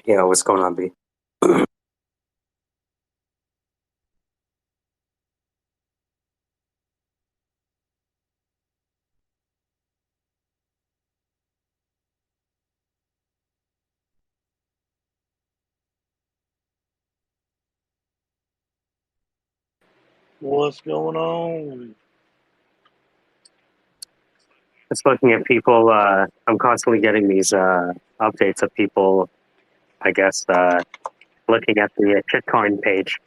Yeah, what's going on, B? What's going on? Just looking at people. I'm constantly getting these updates of people, I guess, looking at the shitcoin page.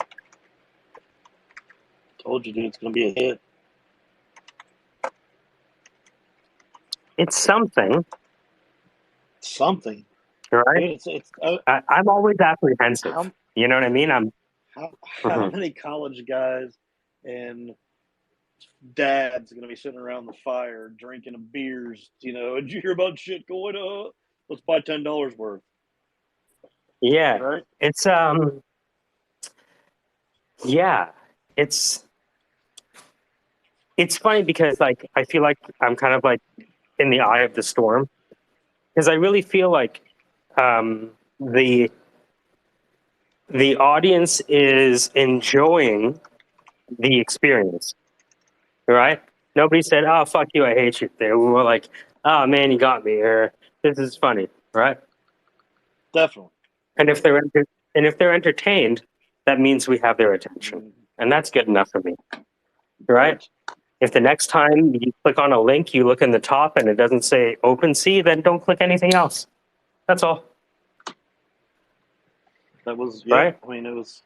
Told you, dude, it's gonna be a hit. It's something, Something, right? dude. It's I'm always apprehensive. how You know what I mean? how Mhm. many college guys and dads are gonna be sitting around the fire drinking beers? Did you hear about shit going up? Let's buy $10 worth, Yeah, right? it's yeah, it's it's funny because like I feel like I'm kind of like in the eye of the storm because I really feel like um, the the audience is enjoying the experience, right? Nobody said, "Oh, fuck you, I hate you." They were like, "Oh man, you got me," or "This is funny," right? Definitely. And if they're entertained, that means we have their attention, and that's good enough for me, right? Right. If the next time you click on a link, you look in the top and it doesn't say OpenSea, then don't click anything else. That's all, That was right? I mean, it was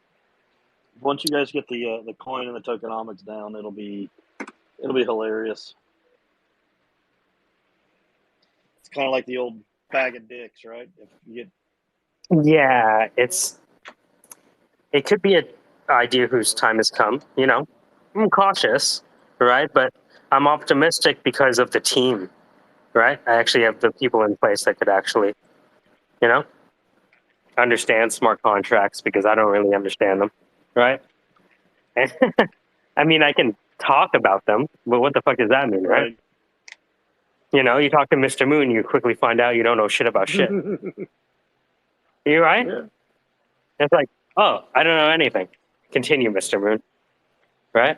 once you guys get the coin and the tokenomics down, it'll be hilarious. It's kind of like the old bag of dicks, right? If you get Yeah, it could be an idea whose time has come. I'm cautious, right? But I'm optimistic because of the team, right? I actually have the people in place that could actually, you know, understand smart contracts because I don't really understand them, right? I mean, I can talk about them, but what the fuck does that mean, right? right. You talk to Mr. Moon, you quickly find out you don't know shit about shit. You right? Yeah. It's like, oh, I don't know anything. Continue, Mr. Moon, right?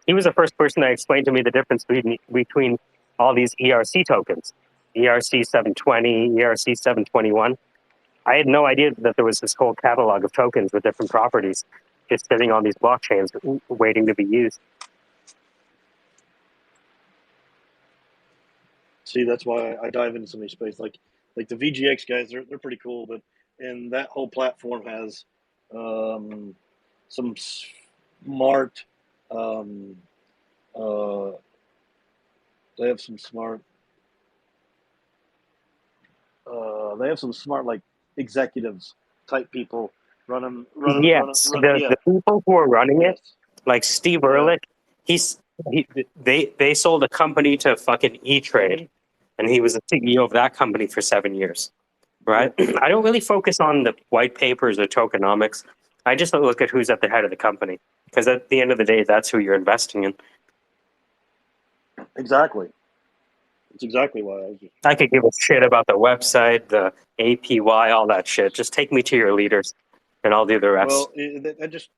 He was the first person that explained to me the difference between all these ERC tokens, ERC 720, ERC 721. I had no idea that there was this whole catalog of tokens with different properties just sitting on these blockchains waiting to be used. See, that's why I dive into so many space. Like the VGX guys, they're pretty cool, but and that whole platform has um, some smart. Um, uh, they have some smart. They have some smart like executives type people Yes, running. Yeah. the people who are running it, Yes. like Steve Yeah. Ehrlich, they sold a company to fucking E-Trade, Mm-hmm. and he was the CEO of that company for 7 years. Right? Yeah. I don't really focus on the white papers or tokenomics. I just look at who's at the head of the company because at the end of the day, that's who you're investing in. Exactly. That's exactly why I was just. I could give a shit about the website, the APY, all that shit. Just take me to your leaders, and I'll do the rest. Well, I just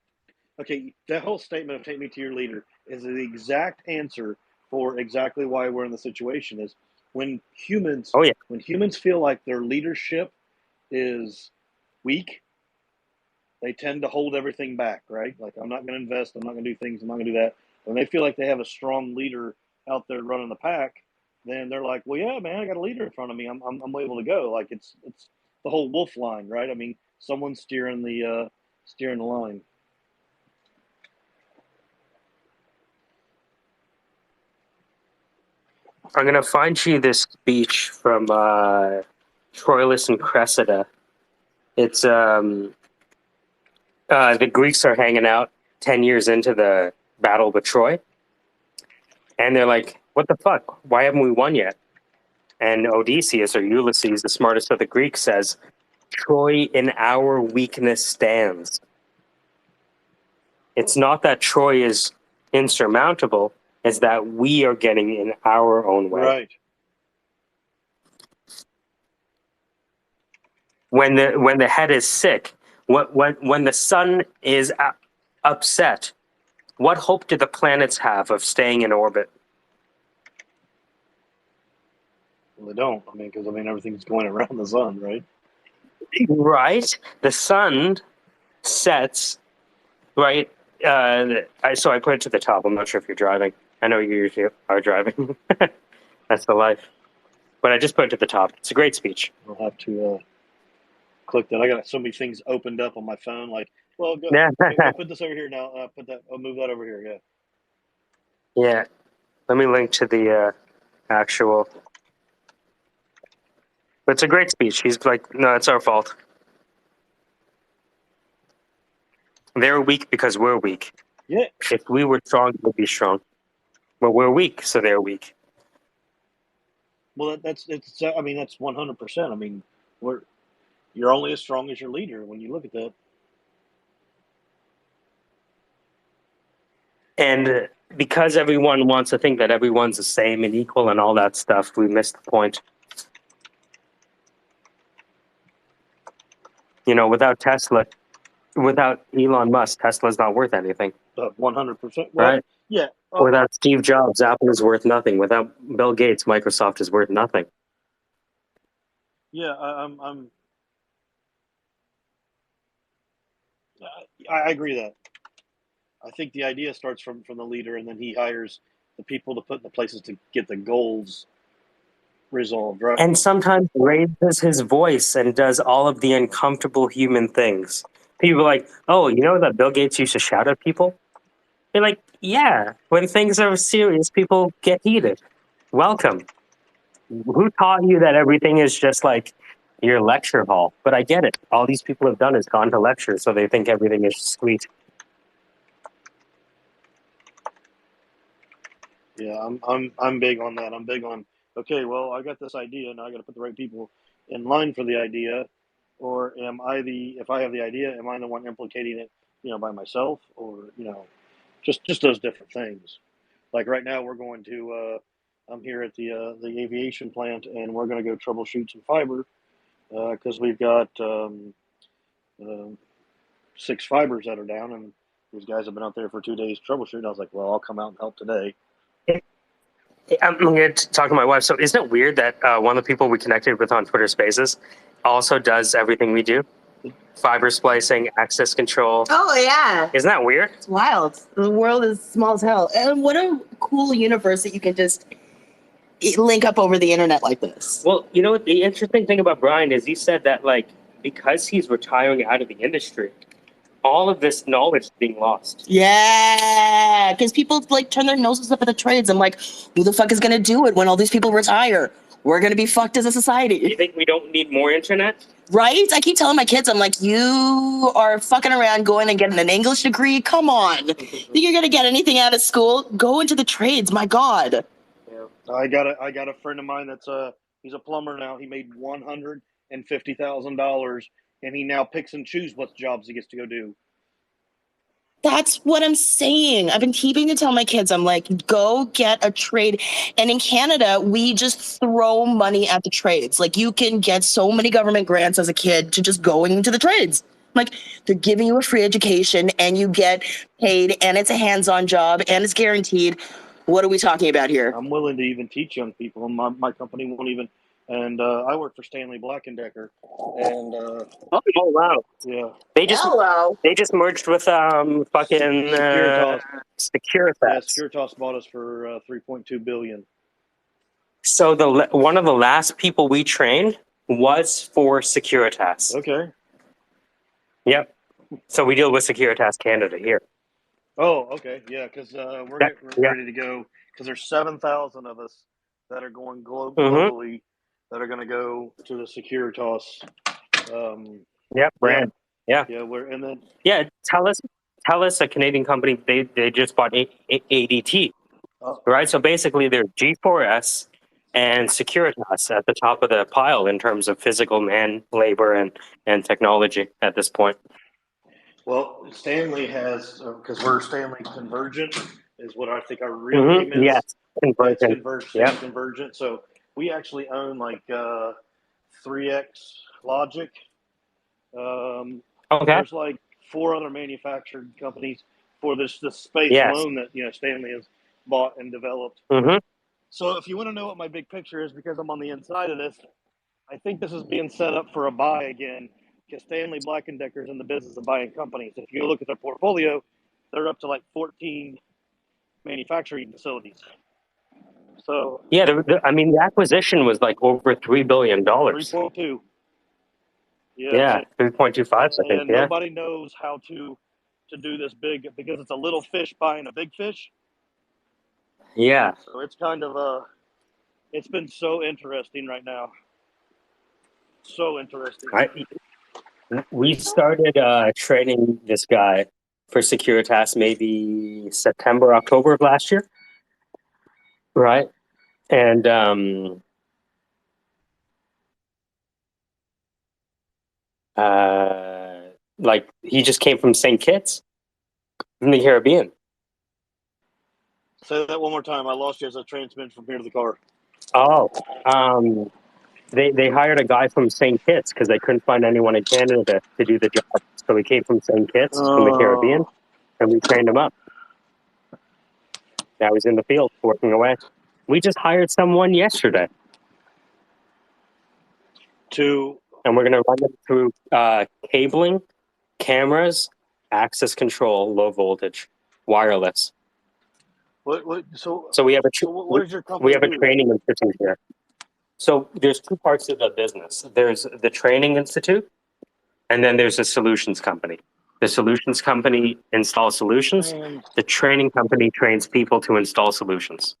okay, that whole statement of "take me to your leader" is the exact answer for exactly why we're in the situation. Is when humans Oh yeah, when humans feel like their leadership is weak, they tend to hold everything back. Right? Like I'm not going to invest. I'm not going to do things. I'm not going to do that. When they feel like they have a strong leader out there running the pack, then they're like, "Well, yeah, man, I got a leader in front of me. I'm able to go." Like it's the whole wolf line, right? I mean, someone's steering the line. I'm gonna find you this speech from Troilus and Cressida. It's the Greeks are hanging out 10 years into the battle with Troy, and they're like, "What the fuck? Why haven't we won yet?" And Odysseus or Ulysses, the smartest of the Greeks, says, "Troy in our weakness stands." It's not that Troy is insurmountable, it's that we are getting in our own way. Right. when the head is sick, when the sun is upset, what hope do the planets have of staying in orbit? Well, they don't. I mean, because everything's going around the sun, right? Right. The sun sets. Right. So I put it to the top. I'm not sure if you're driving. I know you usually are driving. That's the life. But I just put it to the top. It's a great speech. I'll have to click that. I got so many things opened up on my phone. Like, well, go, Yeah. okay, put this over here now. I'll move that over here. Yeah. Yeah. Let me link to the actual. But it's a great speech. He's like, no, it's our fault. They're weak because we're weak. Yeah. If we were strong, we'd be strong. But we're weak, so they're weak. Well, that's 100%. I mean, you're only as strong as your leader when you look at that. And because everyone wants to think that everyone's the same and equal and all that stuff, we miss the point. Without Tesla, without Elon Musk, Tesla's not worth anything. 100%. Well, right? Yeah. Without Steve Jobs, Apple is worth nothing. Without Bill Gates, Microsoft is worth nothing. Yeah, I agree that. I think the idea starts from the leader, and then he hires the people to put in the places to get the goals resolved, right? And sometimes raises his voice and does all of the uncomfortable human things. People are like, oh, you know that Bill Gates used to shout at people? They're like, yeah, when things are serious, people get heated. Welcome. Who taught you that everything is just like your lecture hall? But I get it. All these people have done is gone to lecture, so they think everything is sweet. Yeah, I'm big on that. I'm big on, okay, well, I got this idea, now I got to put the right people in line for the idea, or if I have the idea, am I the one implicating it, by myself, or just those different things. Like right now, we're going to. I'm here at the aviation plant, and we're going to go troubleshoot some fiber because we've got 6 fibers that are down, and these guys have been out there for 2 days troubleshooting. I was like, well, I'll come out and help today. I'm going to talk to my wife. So isn't it weird that one of the people we connected with on Twitter Spaces also does everything we do? Fiber splicing, access control. Oh, yeah. Isn't that weird? It's wild. The world is small as hell. And what a cool universe that you can just link up over the internet like this. Well, the interesting thing about Brian is he said that, because he's retiring out of the industry, all of this knowledge is being lost. Yeah, because people, turn their noses up at the trades. I'm like, who the fuck is going to do it when all these people retire? We're going to be fucked as a society. You think we don't need more internet? Right? I keep telling my kids, I'm like, you are fucking around going and getting an English degree? Come on. Think you're going to get anything out of school? Go into the trades, my God. Yeah. I got a friend of mine that's he's a plumber now. He made $150,000, and he now picks and chooses what jobs he gets to go do. That's what I'm saying. I've been keeping to tell my kids, I'm like, go get a trade. And in Canada, we just throw money at the trades. You can get so many government grants as a kid to just going into the trades. They're giving you a free education and you get paid and it's a hands-on job and it's guaranteed. What are we talking about here? I'm willing to even teach young people. My company won't even. And I work for Stanley Black and Decker. And oh wow, yeah, they just merged with fucking Securitas. Securitas. Yeah, Securitas bought us for $3.2 billion. So one of the last people we trained was for Securitas. Okay. Yep. So we deal with Securitas Canada here. Oh, okay. Yeah, because we're ready to go. Because there's 7,000 of us that are going globally that are going to go to the Securitas. Brand. Yeah. Yeah, TELUS, a Canadian company, they just bought ADT. Right? So basically they're G4S and Securitas at the top of the pile in terms of physical man labor and technology at this point. Well, Stanley has, because we're Stanley Convergent, is what I think our real name is. Yes, Convergent. Convergent. So we actually own 3X Logic Okay. There's like 4 other manufactured companies for this space Yes. alone that Stanley has bought and developed. Mm-hmm. So if you want to know what my big picture is, because I'm on the inside of this, I think this is being set up for a buy again, because Stanley Black and Decker is in the business of buying companies. If you look at their portfolio, they're up to like 14 manufacturing facilities. So yeah, the acquisition was like over $3 billion. 3.2. Yeah, 3.25, I think. And Yeah. nobody knows how to do this big, because it's a little fish buying a big fish. Yeah. So it's kind of it's been so interesting right now. So interesting. We started training this guy for Securitas maybe September, October of last year, right? And like he just came from St. Kitts in the Caribbean. Say that one more time. I lost you as I transmitted from here to the car. Oh, they hired a guy from St. Kitts because they couldn't find anyone in Canada to do the job. So he came from St. Kitts from the Caribbean, and we trained him up. Now he's in the field working away. We just hired someone yesterday. And we're going to run them through cabling, cameras, access control, low voltage, wireless. So we have what does your company we have a do? training institute here. So there's 2 parts of the business. There's the training institute, and then there's a solutions company. The solutions company installs solutions. The training company trains people to install solutions.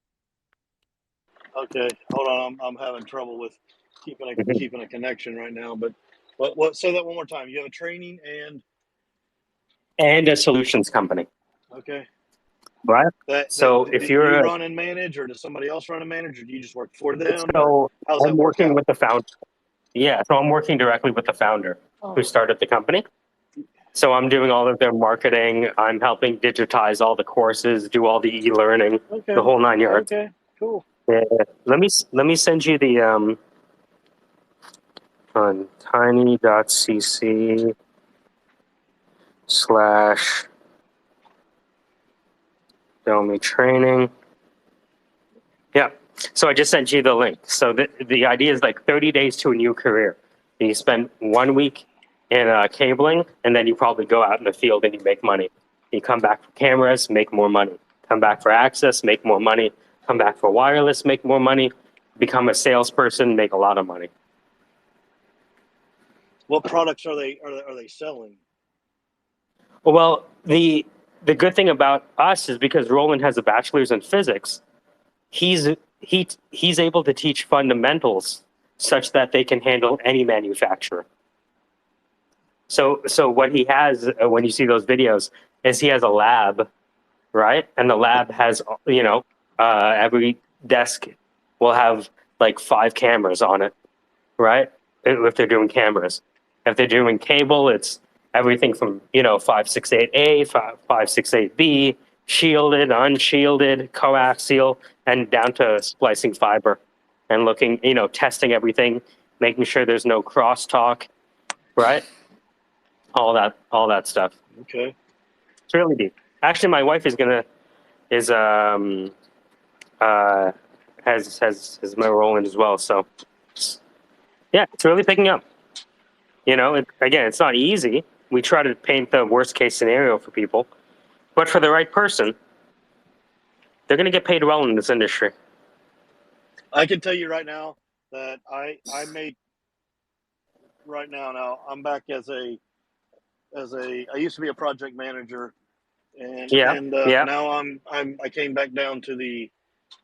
Okay, hold on. I'm having trouble with keeping a connection right now. But what? Say that one more time. You have a training and a solutions company. Okay. Right. So if you're do you run and manage, or does somebody else run and manage, or do you just work for them? So how's that I'm work working out? with the founder. Yeah, so I'm working directly with the founder who started the company. So I'm doing all of their marketing. I'm helping digitize all the courses, do all the e-learning, the whole 9 yards. Okay, cool. Yeah. Let me send you the on tiny.cc/ Domi training. Yeah. So I just sent you the link. So the idea is like 30 days to a new career. And you spend 1 week in cabling, and then you probably go out in the field and you make money. You come back for cameras, make more money. Come back for access, make more money. Come back for wireless, make more money. Become a salesperson, make a lot of money. What products are they selling? Well, the good thing about us is because Roland has a bachelor's in physics, he's able to teach fundamentals such that they can handle any manufacturer. So what he has when you see those videos is he has a lab, right? And the lab has every desk will have like 5 cameras on it, right? If they're doing cameras. If they're doing cable, it's everything from 568A, 568B, shielded, unshielded, coaxial, and down to splicing fiber, and looking, testing everything, making sure there's no crosstalk, right? All that stuff. Okay. It's really deep. Actually, my wife has my Roland as well. So yeah, it's really picking up. Again, it's not easy. We try to paint the worst case scenario for people, but for the right person, they're going to get paid well in this industry. I can tell you right now that I make right now I'm back as I used to be a project manager, and now I came back down to the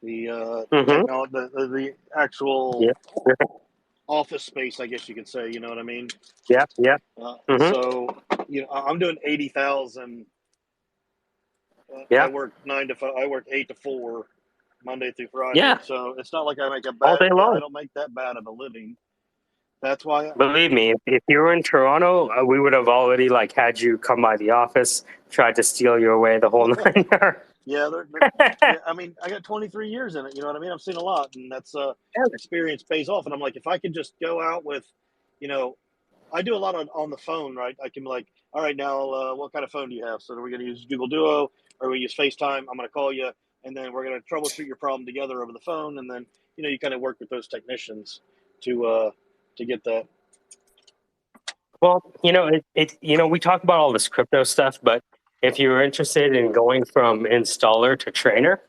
the actual office space, I guess you could say. You know what I mean? Yeah. So I'm doing 80,000. I work 9 to 5. I work 8 to 4, Monday through Friday. Yeah. So it's not like I make all day long. I don't make that bad of a living. That's why. Believe me, if you were in Toronto, we would have already had you come by the office, tried to steal you away the whole 9 yards. Yeah, I mean, I got 23 years in it. You know what I mean? I've seen a lot, and that's experience pays off. And I'm like, if I could just go out with, I do a lot on the phone, right? I can be like, all right, now what kind of phone do you have? So are we going to use Google Duo or we use FaceTime? I'm going to call you, and then we're going to troubleshoot your problem together over the phone, and then you kind of work with those technicians to get that. Well, we talk about all this crypto stuff, but if you're interested in going from installer to trainer,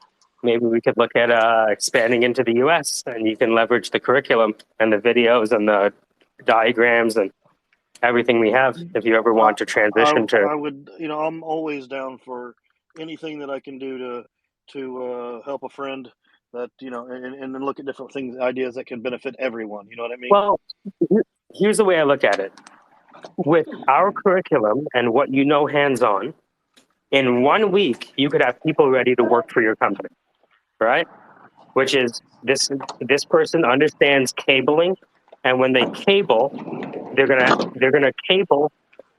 maybe we could look at expanding into the US, and you can leverage the curriculum and the videos and the diagrams and everything we have if you ever want to transition to. I would, I'm always down for anything that I can do to help a friend that, and then look at different things, ideas that can benefit everyone. You know what I mean? Well, here's the way I look at it. With our curriculum and what you know hands-on, in 1 week, you could have people ready to work for your company, right? Which is this person understands cabling, and when they cable, they're gonna cable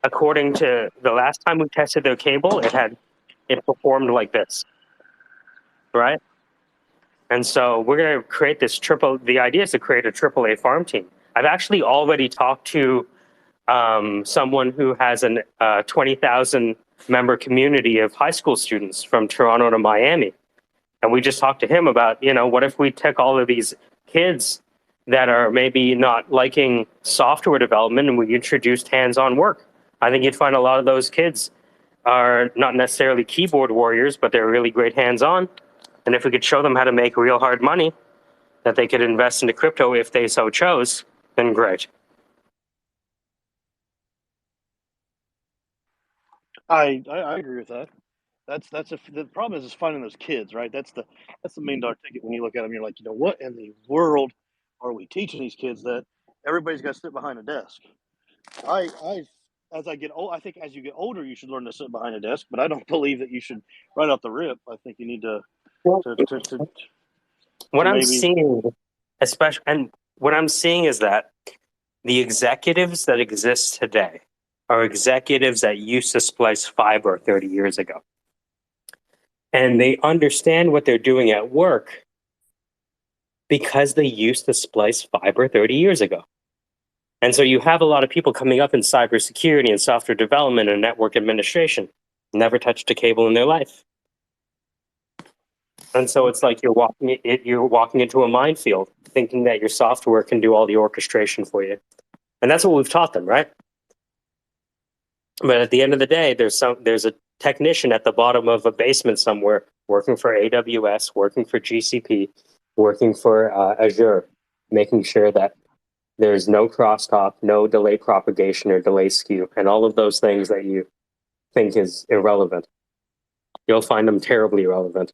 according to the last time we tested their cable, it performed like this, right? And so we're gonna create this the idea is to create a AAA farm team. I've actually already talked to someone who has a 20,000 member community of high school students from Toronto to Miami. And we just talked to him about, what if we took all of these kids that are maybe not liking software development and we introduced hands-on work? I think you'd find a lot of those kids are not necessarily keyboard warriors, but they're really great hands-on. And if we could show them how to make real hard money that they could invest into crypto if they so chose, then great. I agree with that. The problem is finding those kids, right? That's the main dark ticket when you look at them. You're like, what in the world are we teaching these kids that everybody's got to sit behind a desk? As I get old, I think as you get older, you should learn to sit behind a desk. But I don't believe that you should right off the rip. I think you need to what I'm maybe seeing, especially, and what I'm seeing is that the executives that exist today are executives that used to splice fiber 30 years ago. And they understand what they're doing at work because they used to splice fiber 30 years ago. And so you have a lot of people coming up in cybersecurity and software development and network administration, never touched a cable in their life. And so it's like you're walking into a minefield thinking that your software can do all the orchestration for you. And that's what we've taught them, right? But at the end of the day, there's a technician at the bottom of a basement somewhere working for AWS, working for GCP, working for Azure, making sure that there's no crosstalk, no delay propagation or delay skew, and all of those things that you think is irrelevant. You'll find them terribly irrelevant.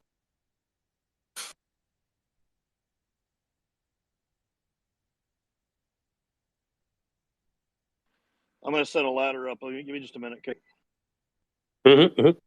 I'm going to set a ladder up. Give me just a minute, okay? Mm-hmm, mm-hmm.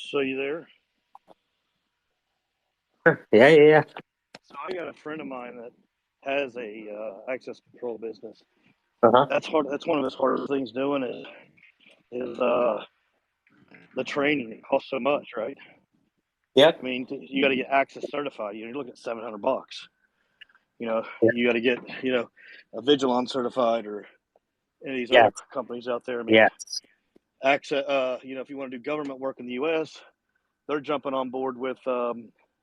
So you there? Yeah. So I got a friend of mine that has a access control business. Uh-huh. That's hard. That's one of his hardest things doing is the training, it costs so much, right? Yeah. I mean, you got to get access certified. You're looking at $700. Yeah. You got to get a Vigilon certified or any of these Yeah. other companies out there. I mean, Yes. access. If you want to do government work in the U.S., they're jumping on board with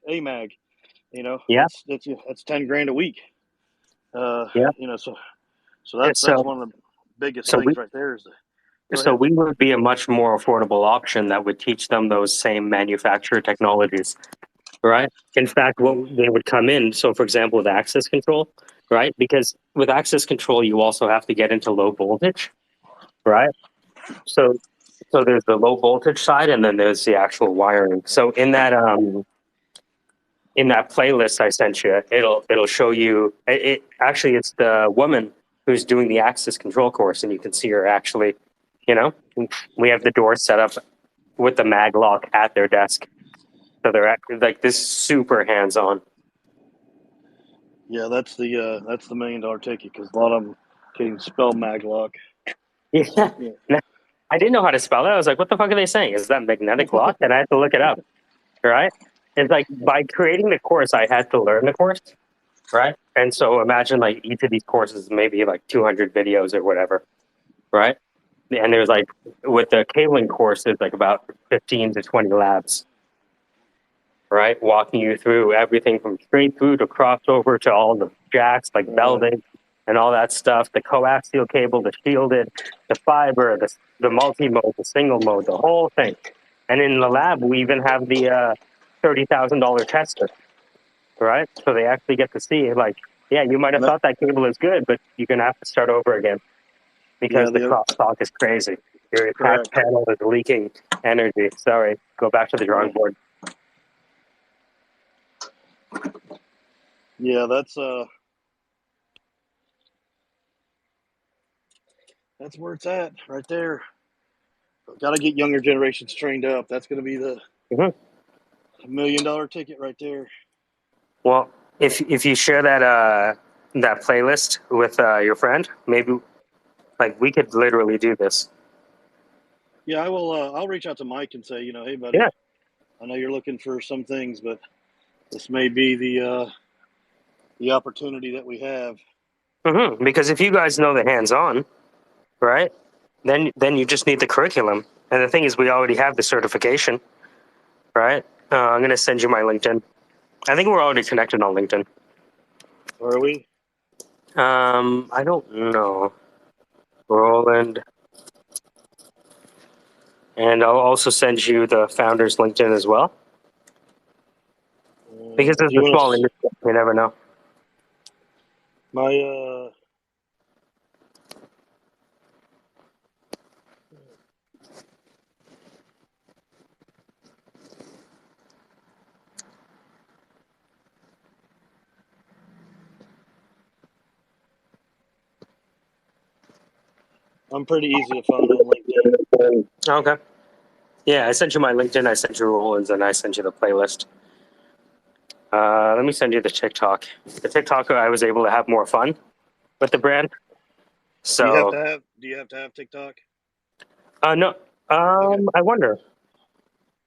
AMAG. Yeah. That's $10,000 a week. Yeah. So that's So one of the biggest so we things right there. Go so ahead. we would be a much more affordable option that would teach them those same manufacturer technologies, right? In fact, what they would come in. So, for example, with access control, right? Because with access control, you also have to get into low voltage, right? So, so there's the low voltage side, and then there's the actual wiring. So in that playlist I sent you, it'll show you. It actually, it's the woman who's doing the access control course, and you can see her actually. We have the door set up with the mag lock at their desk, so they're like this super hands on. Yeah, that's the $1 million ticket because a lot of them can't even spell maglock. Yeah. Yeah. I didn't know how to spell it. I was like, what the fuck are they saying? Is that magnetic lock? And I had to look it up, right? It's like by creating the course, I had to learn the course, right? And so imagine like each of these courses, maybe like 200 videos or whatever, right? And there's like, with the cabling course, there's like about 15 to 20 labs, right? Walking you through everything from straight through to crossover to all the jacks, like welding and all that stuff, the coaxial cable, the shielded, the fiber, the multi-mode, the single mode, the whole thing. And in the lab, we even have the $30,000 tester, right? So they actually get to see, like, yeah, you might have thought that cable is good, but you're going to have to start over again because the crosstalk is crazy. Your patch panel is leaking energy. Sorry, go back to the drawing board. Yeah, that's where it's at right there. Got to get younger generations trained up. That's going to be the $1 million ticket right there. Well, if you share that playlist with your friend, maybe like we could literally do this. Yeah, I will. I'll reach out to Mike and say, hey, buddy, Yeah. I know you're looking for some things, but this may be the opportunity that we have. Because if you guys know the hands-on, right, then you just need the curriculum. And the thing is, we already have the certification, right? I'm gonna send you my LinkedIn. I think we're already connected on LinkedIn. Are we? I don't know, Roland. And I'll also send you the founder's LinkedIn as well. Because it's a small industry, you never know. My I'm pretty easy to find on LinkedIn. Okay. Yeah, I sent you my LinkedIn, I sent you Roland's, and I sent you the playlist. Let me send you the TikTok. The TikTok, I was able to have more fun with the brand. So do you have to have TikTok? no. Okay. I wonder.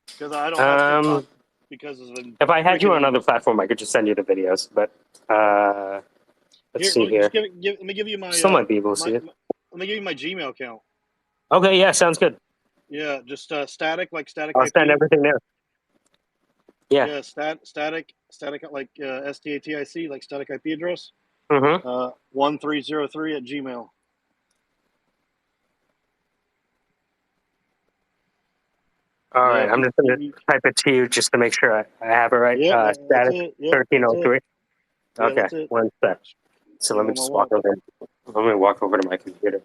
Because I don't have TikTok because of if I had you on another platform, I could just send you the videos. But let's see here. Let me give you my. Still might be able to see it. Let me give you my Gmail account. Okay, yeah, sounds good. Yeah, just static static. I'll send everything there. Yeah. Yeah, static like STATIC like static IP address. 1303 at Gmail. All right, I'm just going to type it to you just to make sure I have it right. Yeah, static 1303. Okay, 1 sec. So let me just walk over. Let me walk over to my computer.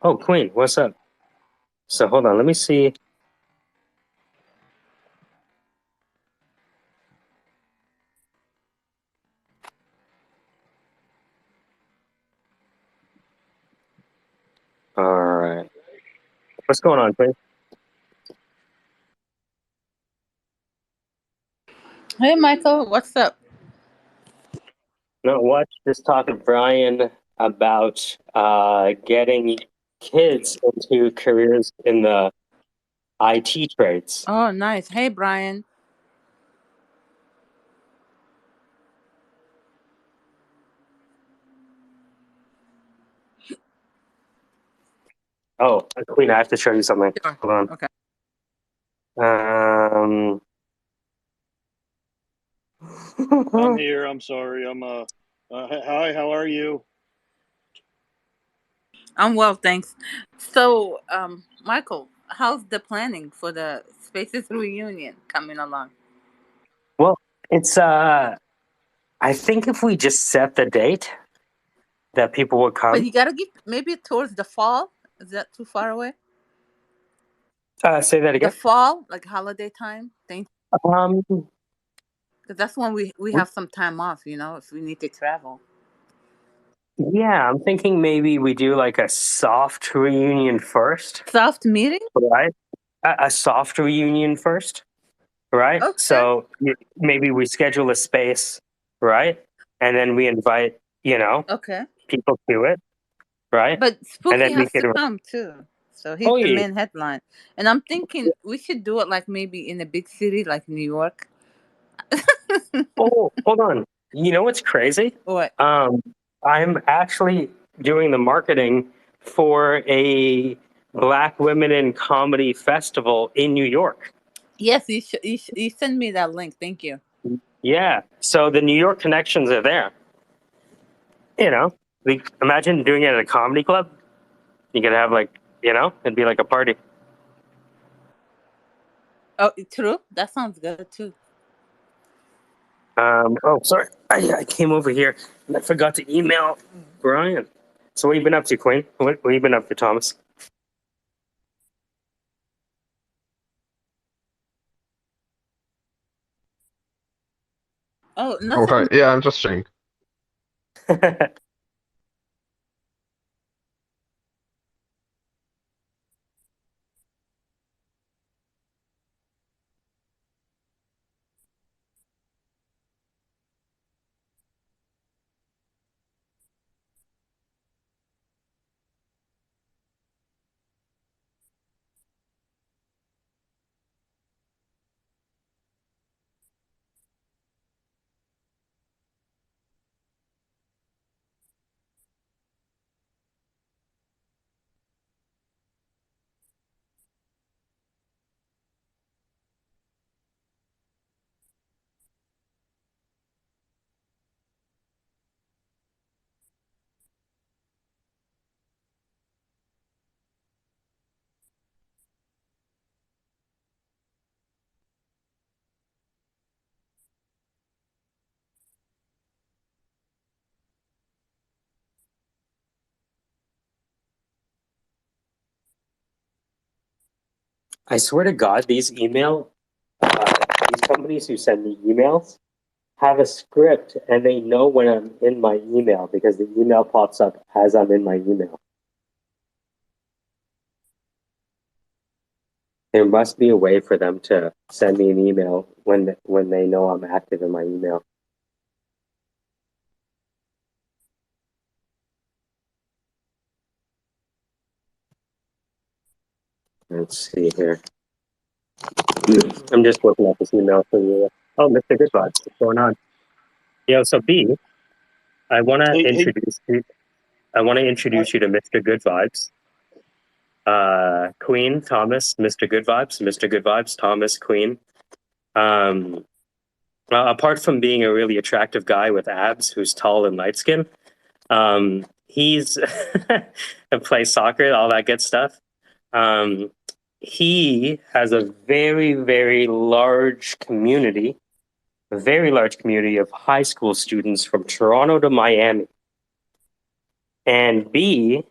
Oh, Queen, what's up? So hold on, let me see. All right. What's going on, Queen? Hey, Michael, what's up? No, what? Just talking to Brian about getting kids into careers in the IT trades. Oh, nice. Hey, Brian. Oh, Queen, I have to show you something. Sure. Hold on. Okay. I'm here. I'm sorry. Hi, how are you? I'm well, thanks. So, Michael, how's the planning for the Spaces reunion coming along? Well, it's I think if we just set the date that people will But come. you gotta give maybe towards the fall. Is that too far away? Say that The again. fall, like holiday time. Thank. Um, Because that's when we have some time off. If we need to travel. yeah, I'm thinking maybe we do like a soft reunion first, Soft meeting. right? A soft reunion first, right? Okay. So maybe we schedule a space, right? And then we invite, Okay. people to it, right? But And Spooky then we has to can, come too. So he's oh the yeah, main headline. And I'm thinking we should do it like maybe in a big city like New York. oh, hold on. You know what's crazy? What? I'm actually doing the marketing for a Black Women in Comedy Festival in New York. Yes, you send me that link. Thank you. Yeah. So the New York connections are there. Imagine doing it at a comedy club. You could have it'd be like a party. Oh, true. That sounds good too. Oh, sorry. I came over here and I forgot to email Brian. So what have you been up to, Queen? What have you been up to, Thomas? Oh, nothing. Okay, yeah, I'm just saying. I swear to God, these companies who send me emails have a script and they know when I'm in my email because the email pops up as I'm in my email. There must be a way for them to send me an email when they know I'm active in my email. Let's see here. I'm just looking at this email for you. Oh, Mr. Good Vibes, what's going on? Yo, so B, I want to Hey, introduce you. I want to introduce you to Mr. Good Vibes. Queen, Thomas, Mr. Good Vibes, Mr. Good Vibes, Thomas, Queen. Apart from being a really attractive guy with abs who's tall and light skinned, he's plays soccer, all that good stuff. He has a very, very large community, of high school students from Toronto to Miami. And B,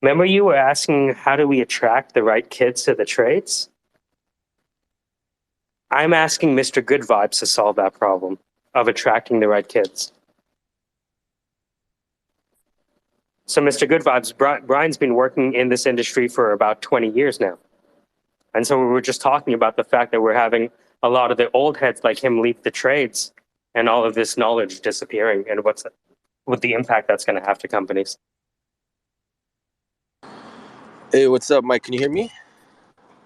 remember you were asking how do we attract the right kids to the trades? I'm asking Mr. Good Vibes to solve that problem of attracting the right kids. So, Mr. Good Vibes, Brian's been working in this industry for about 20 years now. And so we were just talking about the fact that we're having a lot of the old heads like him leave the trades and all of this knowledge disappearing, and what the impact that's going to have to companies. Hey, what's up, Mike? Can you hear me?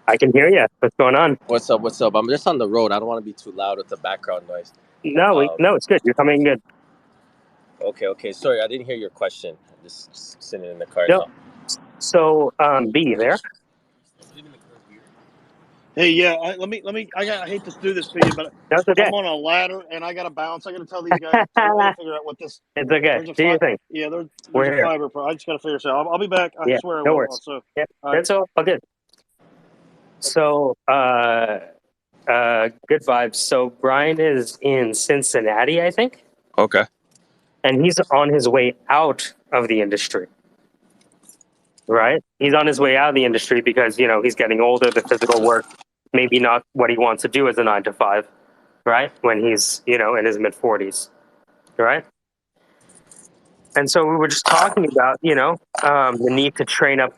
I can hear you. What's going on? What's up? I'm just on the road. I don't want to be too loud with the background noise. No, it's good. You're coming good. Okay. Sorry, I didn't hear your question. Just sitting in the car No. now. So, B, you there? Hey, yeah. I hate to do this to you, but That's okay. I'm on a ladder and I got to bounce. I got to tell these guys. I got to figure out what this. It's okay. There's a Do your thing. Yeah, there's We're a here. fiber. I just got to figure this out. I'll be back. I swear I no will. worries. So, Yeah, all right. that's all good. So, good vibes. So Brian is in Cincinnati, I think, Okay. and he's on his way out of the industry. Right? He's on his way out of the industry because, he's getting older, the physical work, maybe not what he wants to do as a 9-to-5, right? When he's, in his mid-40s, right? And so we were just talking about, the need to train up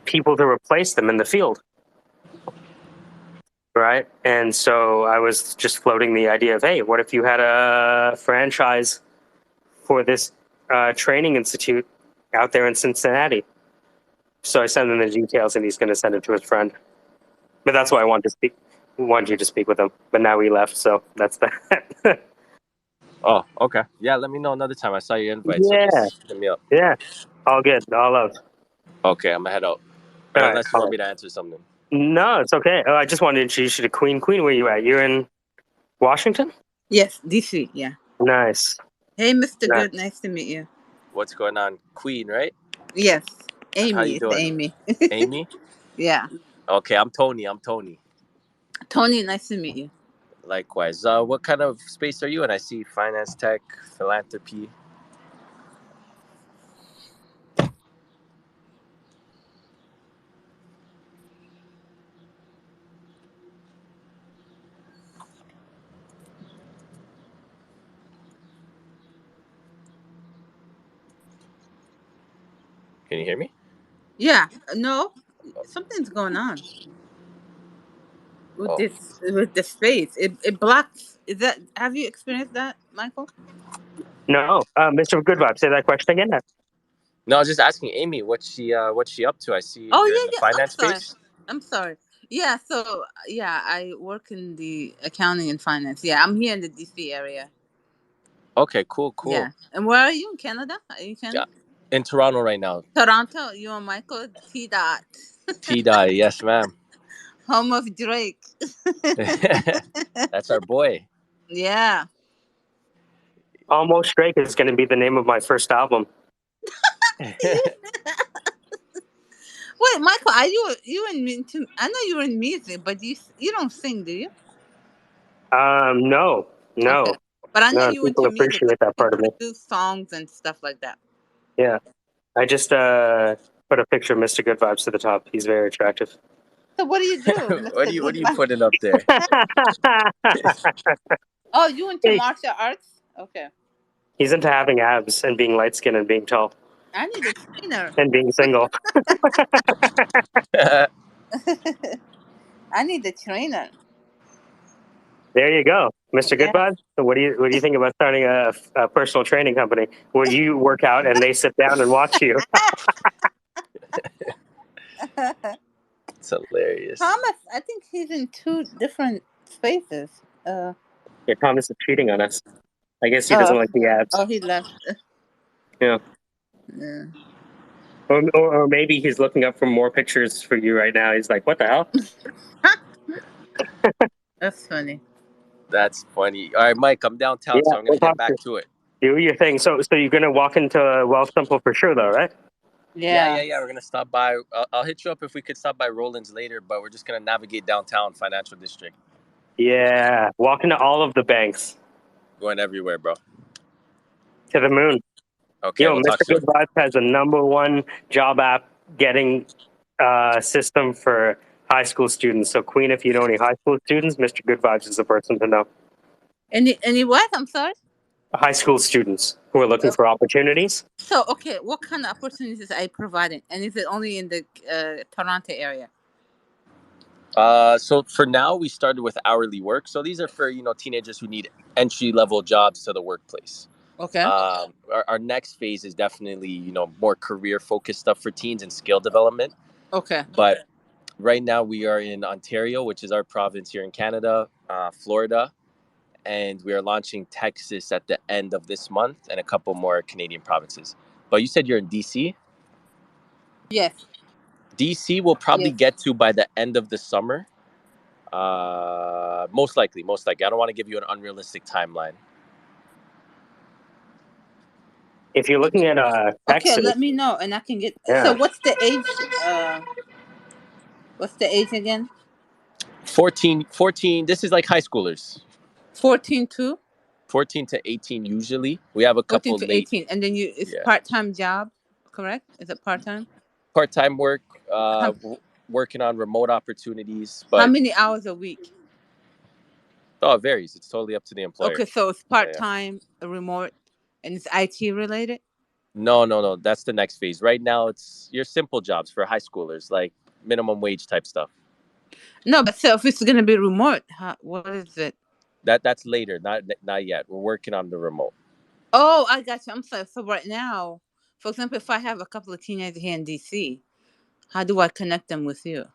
people to replace them in the field, right? And so I was just floating the idea of, hey, what if you had a franchise for this training institute out there in Cincinnati? So I sent him the details, and he's going to send it to his friend. But that's why I wanted you to speak with him. But now he left, so that's that. Oh, okay. Yeah, let me know another time. I saw your invite, Yeah. so just hit me up. Yeah, all good, all love. Okay, I'm gonna head out. All Unless right, you want me to answer something. No, it's okay. I just wanted to introduce you to Queen. Queen, where you at? You're in Washington? Yes, DC. Yeah. Nice. Hey, Mr. Nice. Good. Nice to meet you. What's going on, Queen? Right? Yes, How Amy. you It's doing? Amy. Amy? Yeah. Okay, I'm Tony. Tony, nice to meet you. Likewise. What kind of space are you in? I see finance, tech, philanthropy. Can you hear me? Yeah. No, something's going on with with the space. It blocks. Is that? Have you experienced that, Michael? No, Mr. Good Vibe, say that question again. No, I was just asking Amy what's she up to. I see Oh you're in the yeah. finance space. I'm sorry. Yeah. So yeah, I work in the accounting and finance. Yeah, I'm here in the DC area. Okay, cool. Yeah. And where are you in Canada? Are you in Canada? Yeah. In Toronto right now. Toronto. You and Michael T. Dot. T-Dot, yes, ma'am. Home of Drake. That's our boy. Yeah. Almost Drake is going to be the name of my first album. Wait, Michael, are you in? I know you're in music, but you don't sing, do you? No. Okay. But I know No, you people into music. appreciate that part of me. Produce songs and stuff like that. Yeah, I just put a picture of Mr. Good Vibes to the top. He's very attractive. So what do you do? What are you putting up there? Oh, you into Hey. martial arts? Okay. He's into having abs and being light skinned and being tall I need a trainer. and being single. I need a trainer. There you go, Mr. Good Yeah. Vibes. So what do you think about starting a personal training company where you work out and they sit down and watch you? It's hilarious. Thomas, I think he's in 2 different spaces. Yeah, Thomas is cheating on us. I guess he doesn't like the abs. Oh, he left. Yeah. Yeah. Or maybe he's looking up for more pictures for you right now. He's like, what the hell? That's funny. That's funny. All right, Mike, I'm downtown, so I'm going to get back to it. Do your thing. So you're going to walk into Wealth Simple for sure, though, right? Yeah. We're going to stop by. I'll hit you up if we could stop by Roland's later, but we're just going to navigate downtown financial district. Yeah. Walk into all of the banks. Going everywhere, bro. To the moon. Okay, Yo, we'll Mr. talk soon. Good Vibes has the #1 job app getting system for high school students. So, Queen, if you know any high school students, Mr. Good Vibes is the person to know. Any what? I'm sorry? High school students who are looking for opportunities. So, okay, what kind of opportunities are you providing? And is it only in the Toronto area? So for now, we started with hourly work. So these are for teenagers who need entry level jobs to the workplace. Okay. Our next phase is definitely more career focused stuff for teens and skill development. Okay. But right now we are in Ontario, which is our province here in Canada, Florida, and we are launching Texas at the end of this month and a couple more Canadian provinces. But you said you're in DC. Yes. DC will probably Yes. get to by the end of the summer. Most likely. I don't want to give you an unrealistic timeline. If you're looking at Okay, Texas, let me know, and I can get. yeah, So, what's the age? What's the age again? 14. This is like high schoolers. 14 to 14 to 18 usually. We have a 14 couple to late 18, and then it's Yeah. part-time job, correct? Is it part-time? part-time work, How, working on remote opportunities, how but many hours a week? it varies. It's totally up to the employer. Okay, so it's Yeah. part-time, remote, and it's IT related. No. That's the next phase. Right now, it's your simple jobs for high schoolers, like minimum wage type stuff. No, but so if it's gonna be remote, what is it? That's later. Not yet. We're working on the remote. Oh, I got you. I'm sorry. So right now, for example, if I have a couple of teenagers here in DC, how do I connect them with you?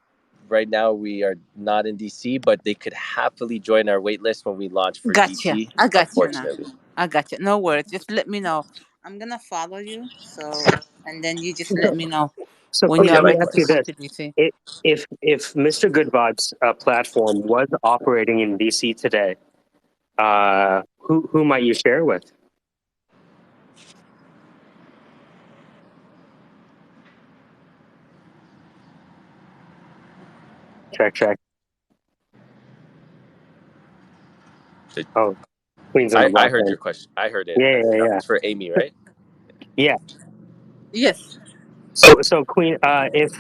Right now, we are not in DC, but they could happily join our wait list when we launch for Gotcha. DC. I got you now. Unfortunately. I got you. No worries. Just let me know. I'm gonna follow you. So, and then you just let me know so when Queen, you let are me ready ask to you come this: to DC. if Mr. Good Vibes platform was operating in DC today, who might you share with? Check. Oh, Queen's on the I block. heard your question. I heard it. That Yeah. was for Amy, right? Yeah. Yes. So Queen, if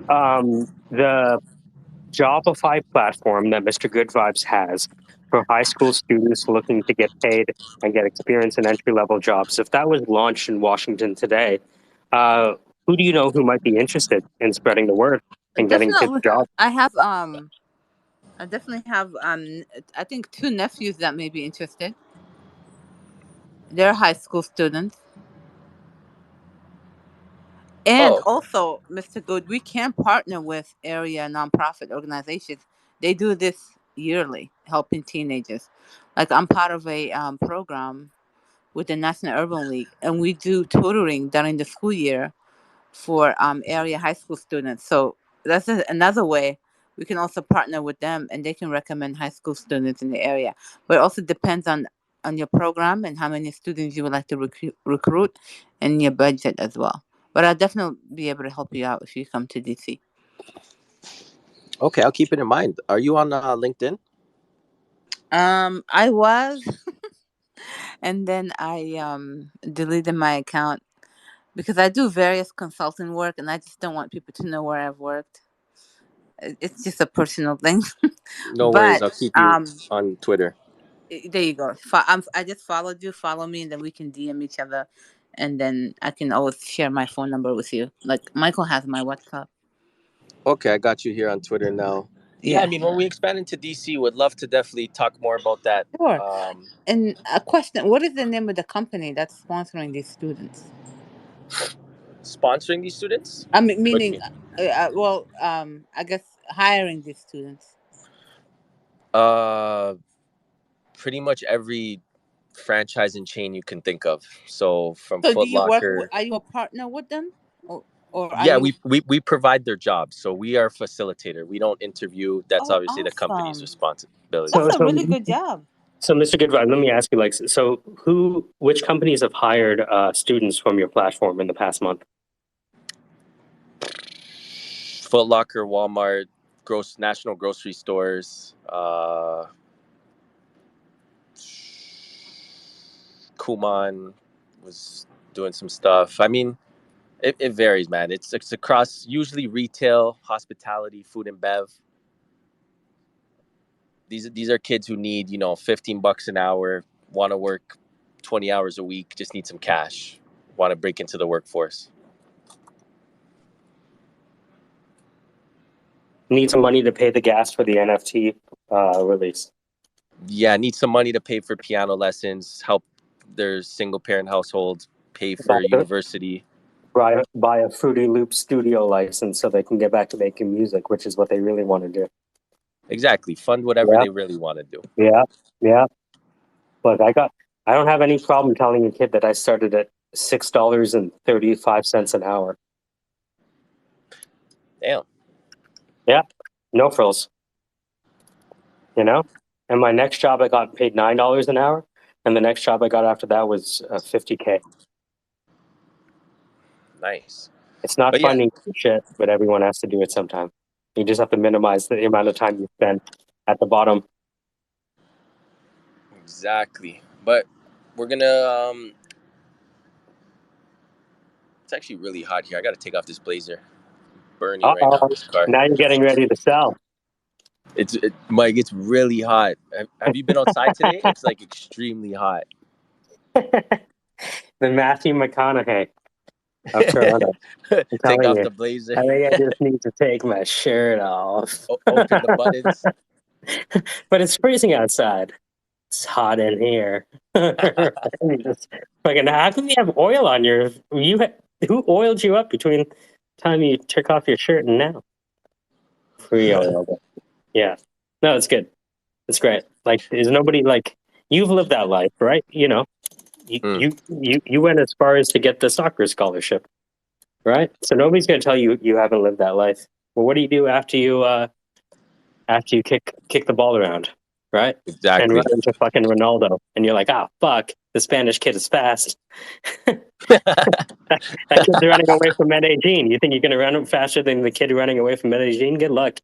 the Jobify platform that Mr. Good Vibes has for high school students looking to get paid and get experience in entry level jobs, if that was launched in Washington today, who do you know who might be interested in spreading the word and getting kids Definitely. jobs? I definitely have I think 2 nephews that may be interested. They're high school students. And Oh, also, Mr. Good, we can partner with area nonprofit organizations. They do this yearly, helping teenagers. Like I'm part of a program with the National Urban League, and we do tutoring during the school year for area high school students. So that's another way we can also partner with them, and they can recommend high school students in the area. But it also depends on your program and how many students you would like to recruit, and your budget as well. But I'll definitely be able to help you out if you come to DC. okay. I'll keep it in mind. Are you on LinkedIn? I was, and then I deleted my account because I do various consulting work, and I just don't want people to know where I've worked. It's just a personal thing. No worries. But I'll keep you on Twitter. there you go. I just followed you. Follow me, and then we can DM each other, and then I can always share my phone number with you. Like Michael has my WhatsApp. Okay, I got you here on Twitter now. Yeah, I Yeah, mean, when we expand into DC, would love to definitely talk more about that. sure. And a question: what is the name of the company that's sponsoring these students? Sponsoring these students? I mean, What do you meaning, mean? I guess hiring these students. Uh, Pretty much every franchise and chain you can think of. So from So, do Foot you work? Locker. Are you a partner with them, or are Yeah, you? we provide their jobs. So we are a facilitator. We don't interview. That's Oh, obviously the company's awesome! responsibility. That's So, a so, really good job. so, Mr. Good Vibes, let me ask you, like, so which companies have hired students from your platform in the past month? Foot Locker, Walmart, national grocery stores, Kuman was doing some stuff. I mean, it varies, man. It's across usually retail, hospitality, food and bev. These are kids who need, $15 an hour, want to work 20 hours a week, just need some cash, want to break into the workforce. Need some money to pay the gas for the NFT release. Yeah, need some money to pay for piano lessons, help their single parent households pay Buy, for university. buy a Fruity Loop studio license so they can get back to making music, which is what they really want to do. Exactly. Fund whatever Yeah. they really want to do. Yeah. Look, I don't have any problem telling a kid that I started at $6.35 an hour. Damn. Yeah, no frills. You know, and my next job I got paid $9 an hour, and the next job I got after that was $50K. Nice. It's not But yeah, finding shit, but everyone has to do it sometime. You just have to minimize the amount of time you spend at the bottom. exactly. But we're gonna it's actually really hot here. I gotta take off this blazer. Burning right now in Uh-oh. this car. Now you're getting ready to sell. Mike, it's really hot. Have you been outside today? It's like extremely hot. The Matthew McConaughey of Toronto. I'm Take telling off you. the blazer. I think I just need to take my shirt off. Open the buttons. But it's freezing outside. It's hot in here. Just fucking, how come you have oil on your? Who oiled you up between the time you took off your shirt and now? Free oil. Yeah. No, it's good. It's great. Like, there's nobody like you've lived that life, right? You know, you went as far as to get the soccer scholarship, right? So nobody's gonna tell you you haven't lived that life. Well, what do you do after you kick the ball around, right? Exactly. And run into fucking Ronaldo, and you're like, fuck, the Spanish kid is fast. that kid's running away from Medellin. You think you're gonna run faster than the kid running away from Medellin? Good luck.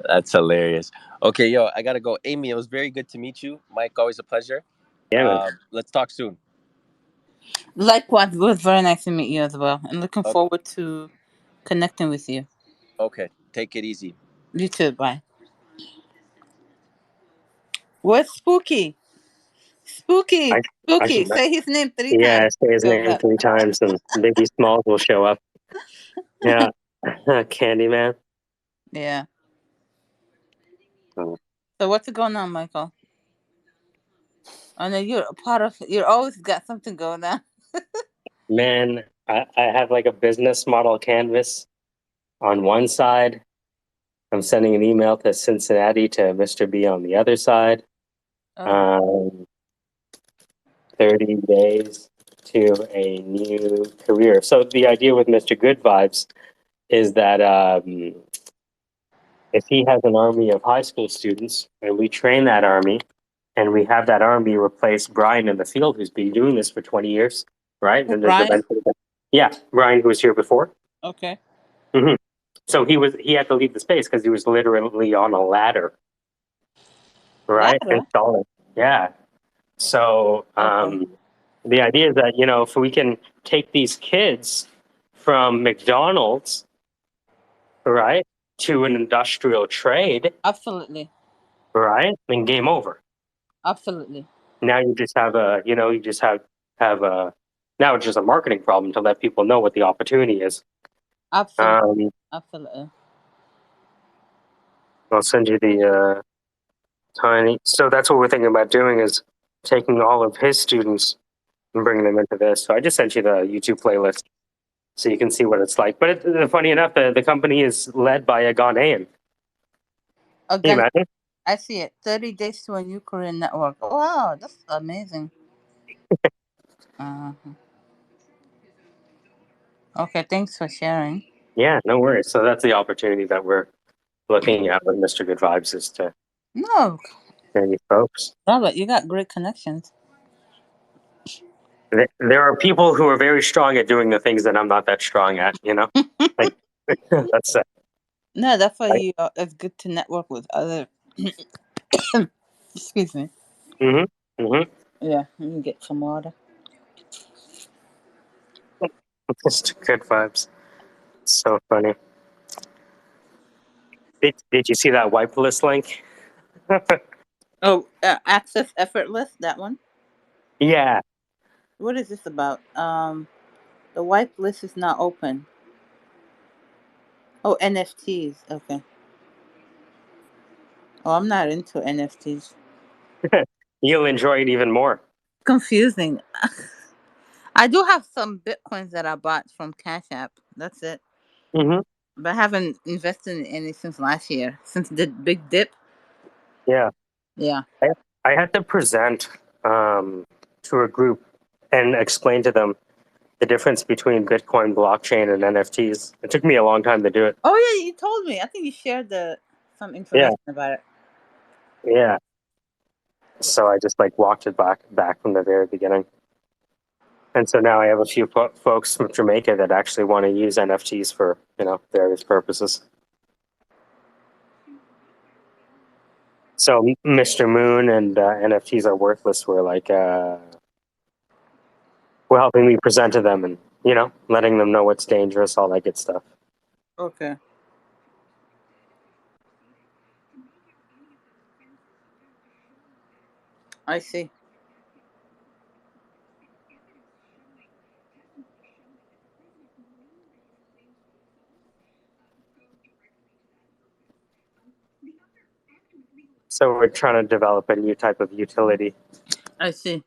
That's hilarious. Okay, yo, I gotta go. Amy, it was very good to meet you. Mike, always a pleasure. Yeah, man. Let's talk soon. Likewise, it was very nice to meet you as well, and looking Okay. forward to connecting with you. Okay, take it easy. You too. Bye. What's Spooky? Spooky. I Spooky. should, Say his name 3 yeah, times. say his Go name back. 3 times, and Biggie Smalls will show up. Yeah, Candyman. Yeah. Oh. So what's going on, Michael? I know you're a part of. You're always got something going on. Man, I have like a business model canvas on one side. I'm sending an email to Cincinnati to Mr. B on the other side. 30 days to a new career. So the idea with Mr. Good Vibes is that if he has an army of high school students and we train that army and we have that army replace Brian in the field, who's been doing this for 20 years, right? And there's Brian? yeah, Brian, who was here before. Okay. Mm-hmm. So he had to leave the space because he was literally on a ladder, right? Ladder? Installing. Yeah. So the idea is that, if we can take these kids from McDonald's, right, to an industrial trade, Absolutely. right, then game over. Absolutely. Now you just have now it's just a marketing problem to let people know what the opportunity is. Absolutely. Absolutely. I'll send you the tiny. So that's what we're thinking about doing, is taking all of his students and bringing them into this. So I just sent you the YouTube playlist so you can see what it's like. But funny enough, the company is led by a Ghanaian. Can you imagine? I see it. 30 days to a new career network. Wow, that's amazing. Okay, thanks for sharing. Yeah, no worries. So that's the opportunity that we're looking at with Mr. Good Vibes, is to any folks. Robert, you got great connections. There are people who are very strong at doing the things that I'm not that strong at, like that's No, that's why it's good to network with other. Excuse me. Yeah, let me get some water. Mr. Good Vibes. So funny. Did you see that wipe list link? Access effortless, that one? Yeah. What is this about? The wipe list is not open. Oh, NFTs. Okay. Oh, I'm not into NFTs. You'll enjoy it even more. Confusing. I do have some bitcoins that I bought from Cash App. That's it. Hmm. But I haven't invested in any since last year, since the big dip. Yeah. Yeah. I had to present to a group and explain to them the difference between Bitcoin, blockchain, and NFTs. It took me a long time to do it. Oh yeah, you told me. I think you shared some Yeah, information about it. yeah. So I just like walked it back from the very beginning. And so now I have a few folks from Jamaica that actually want to use NFTs for, various purposes. So Mr. Moon and NFTs are worthless. We're helping me present to them and, letting them know what's dangerous, all that good stuff. Okay. I see. So we're trying to develop a new type of utility. I see.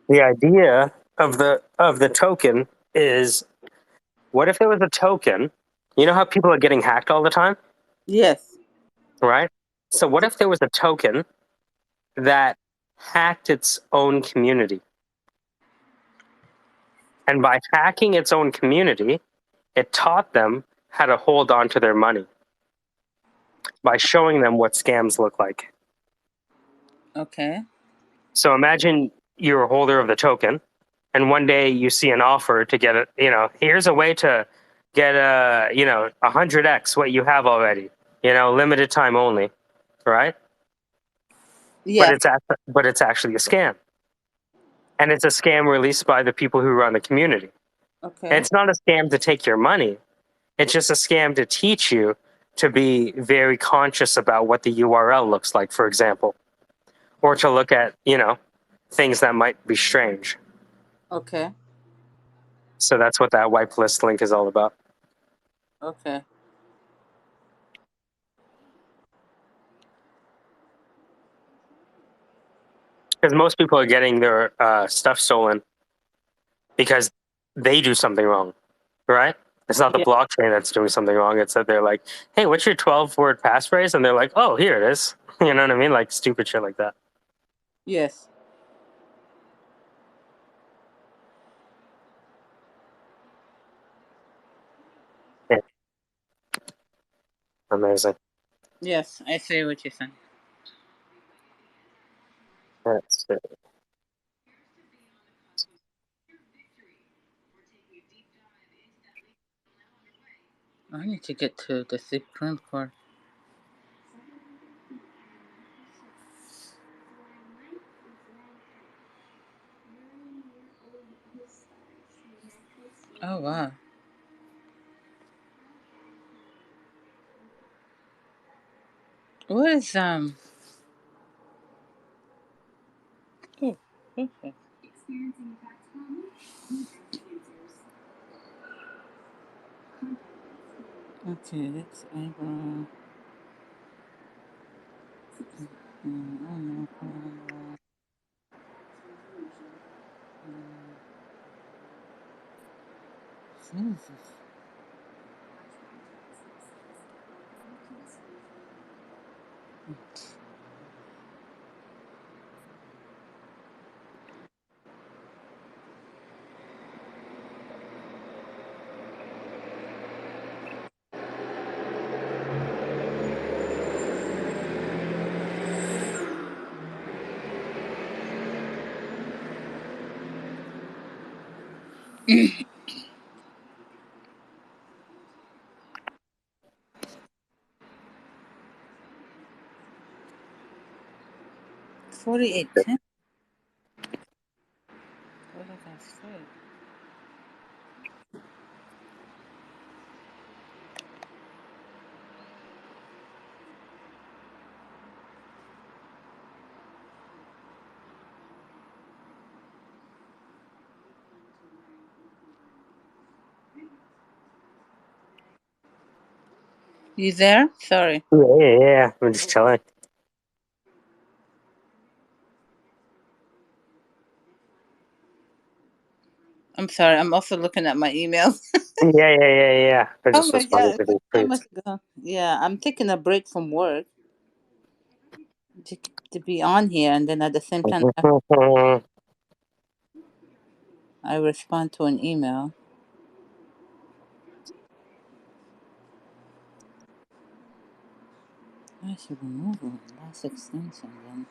The idea of the token is, what if there was a token? You know how people are getting hacked all the time, Yes. right? So what if there was a token that hacked its own community? And by hacking its own community, it taught them how to hold on to their money by showing them what scams look like. Okay. So imagine you're a holder of the token, and one day you see an offer to get it. Here's a way to get 100x what you have already. Limited time only, right? But Yes. it's actually a scam, and it's a scam released by the people who run the community. And Okay. it's not a scam to take your money. It's just a scam to teach you to be very conscious about what the URL looks like, for example, or to look at things that might be strange. Okay. So that's what that wipe list link is all about. Okay. Because most people are getting their stuff stolen because they do something wrong, right? It's not the Yeah. blockchain that's doing something wrong. It's that they're like, hey, what's your 12-word passphrase? And they're like, oh, here it is. You know what I mean? Like stupid shit like that. Yes. Yeah, amazing. Yes. I see what you're saying. That's it. I need to get to the Supreme Court. Oh wow. What is Oh, okay. Okay, that's eyebrow. Jesus. $48.10. What did I say? You there? Sorry. Yeah. I'm just chilling. I'm sorry. I'm also looking at my emails. Yeah. I Oh just my responded God. to these So tweets. much going. Yeah, I'm taking a break from work to be on here, and then at the same time, I respond to an email. I should remove the last extension then.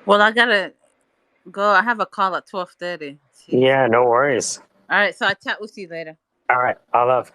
Well, I gotta go. I have a call at 12:30. Yeah, no worries. All right, so I'll chat with you later. All right. I love.